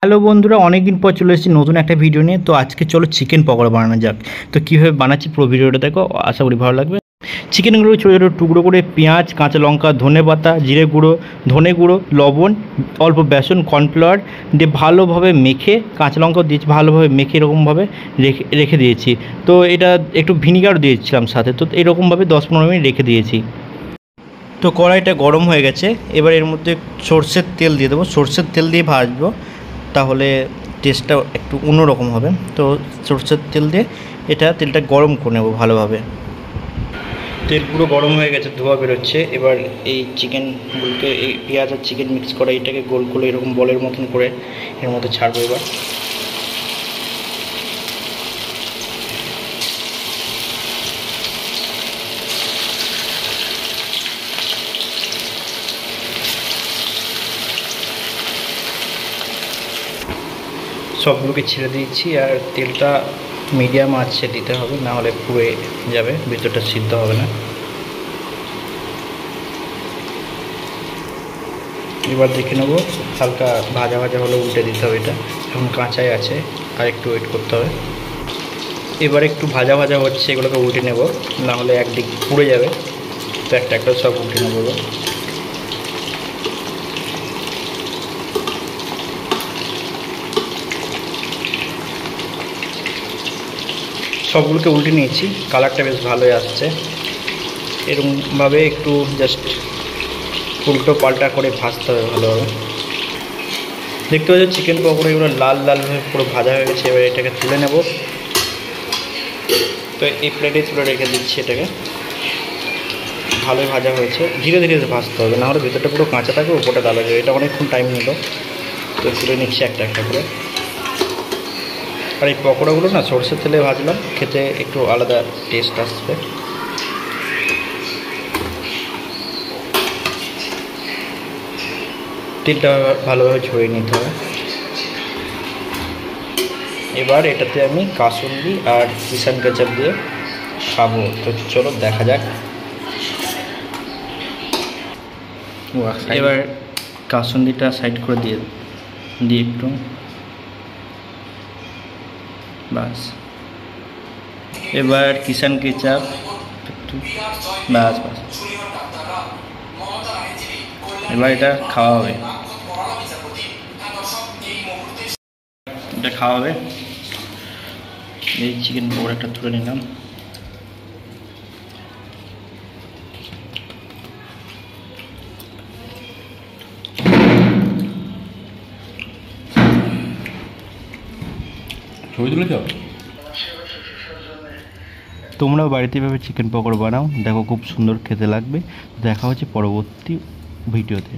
Hello বন্ধুরা, অনেকদিন পর চলে এসেছি নতুন একটা ভিডিও নিয়ে। তো আজকে চলো চিকেন পকোড়া বানানো যাক। তো কীভাবে বানাচ্ছি পুরো ভিডিওটা দেখো, আশা করি ভালো লাগবে। চিকেনগুলো ছোটো ছোটো টুকরো করে পেঁয়াজ, কাঁচা লঙ্কা, ধনে পাতা, জিরে গুঁড়ো, ধনে গুঁড়ো, লবণ, অল্প বেসন, কর্নফ্লাওয়ার দিয়ে ভালোভাবে মেখে, কাঁচা লঙ্কাও দিয়েছি, ভালোভাবে মেখে এরকমভাবে রেখে দিয়েছি। তো এটা একটু ভিনিগারও দিয়েছিলাম সাথে। তো এরকমভাবে 10-15 মিনিট রেখে দিয়েছি। তো কড়াইটা গরম হয়ে গেছে, এবার এর মধ্যে সরষের তেল দিয়ে দেবো। সরষের তেল দিয়ে ভাজবো, তাহলে টেস্টটা একটু অন্যরকম হবে। তো সরষের তেল দিয়ে তেলটা গরম করে নেবো ভালোভাবে। তেল পুরো গরম হয়ে গেছে, ধোয়া বেরোচ্ছে। এবার এই চিকেনগুলোকে, এই পেঁয়াজ আর চিকেন মিক্স করা এটাকে গোল করে এরকম বলের মতন করে এর মধ্যে ছাড়বো। এবার সবগুলোকে ছেড়ে দিয়েছি, আর তেলটা মিডিয়াম আঁচে দিতে হবে, না হলে পুড়ে যাবে, ভিতরটা সিদ্ধ হবে না। এবার দেখে নেবো, হালকা ভাজা ভাজা হলে উল্টে দিতে হবে। এটা এখন কাঁচাই আছে, আর একটু ওয়েট করতে হবে। এবার একটু ভাজা ভাজা হচ্ছে, এগুলোকে উল্টে নেব, না হলে একদিক পুড়ে যাবে। তো একটা একটা সব উল্টে নেবো। সবগুলোকে উল্টে নিয়েছি, কালারটা বেশ ভালোই আসছে। এরকমভাবে একটু জাস্ট উল্টো পাল্টা করে ভাজতে হবে ভালোভাবে। দেখতে পাচ্ছি চিকেন পকোড়া এগুলো লাল লালভাবে পুরো ভাজা হয়ে গেছে। এবার এটাকে তুলে নেব। তো এই প্লেটে তুলে রেখে দিচ্ছি এটাকে। ভালোই ভাজা হয়েছে, ধীরে ধীরে ভাজতে হবে, নাহলে ভেতরটা পুরো কাঁচা থাকবে, উপরটা লাল হয়ে যাবে। এটা অনেকক্ষণ টাইম নিল। তো তুলে নিচ্ছি একটা একটা করে। আর এই পকোড়াগুলো না সরষের তেলে ভাজলাম, খেতে একটু আলাদা টেস্ট আসবে। তেলটা ভালোভাবে ঝরিয়ে নিতে হবে। এবার এটাতে আমি কাসুন্দি আর কিষান কেচাপ দিয়ে খাবো। তো চলো দেখা যাক। এবার কাসুন্দিটা সাইড করে দিয়ে একটু বাস। এবার কিষান কেচাপ একটু, বাস বাস। এবার এটা খাওয়া হবে, এটা খাওয়া হবে। এই চিকেন পকোড়াটা তুলে নিলাম। ছবি তুলেছ? তোমরাও বাড়িতে এভাবে চিকেন পকোড়া বানাও, দেখো খুব সুন্দর খেতে লাগবে। দেখা হচ্ছে পরবর্তী ভিডিওতে।